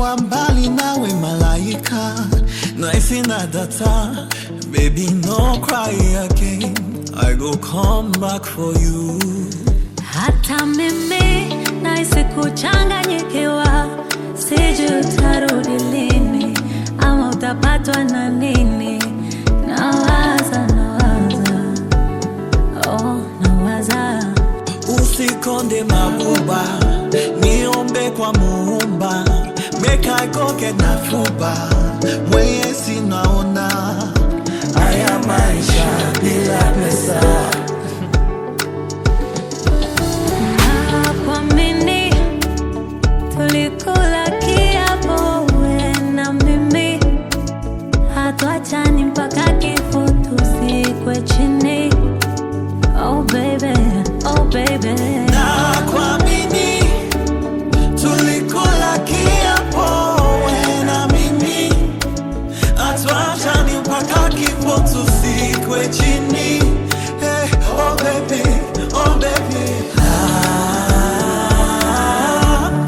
nikiwa mbali nawe malaika, naisi na data, baby no cry again, I go come back for you. Hata mimi naisi kuchanganyikiwa, sijui utarudi lini ama utapatwa na nini. Nawaza, nawaza. Usikonde mabuba, niombe kwa Muumba, make I go get nafuba, mwenye sinaona haya maisha bila pesa. Nakuamini, tulikula kiapo wewe na mimi, hatuachani mpaka kifo tuzikwe chini. Oh baby, oh baby. Nakuamini, tulikula kiapo wewe na mimi, hatuachani mpaka kifo tuzikwe chini. Hey, oh baby, oh baby.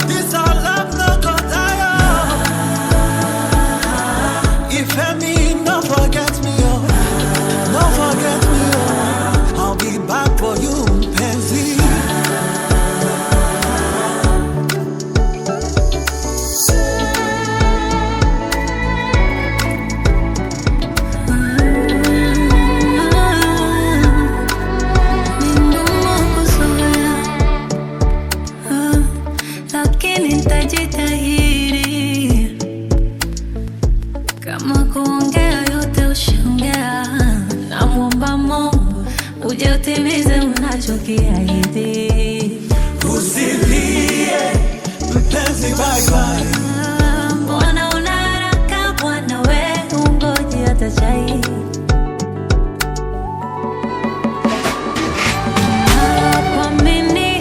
This our love no go die. If me, no forget me, oh, no forget me, oh. I'll be back for you, Penzi. Lakini nitajitahidi, kama kuongea yote ushaongea. Namuomba Mungu uje utimize unachokiahidi. Usilie, mpenzi, bye bye. Mbona una haraka bwana, we ungoje hata chai. Nakuamini,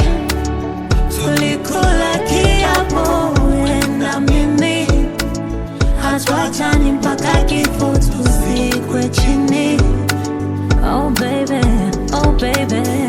tulikula kiapo wewe na mimi, hatuachani mpaka kifo tuzikwe chini. Oh baby, oh baby.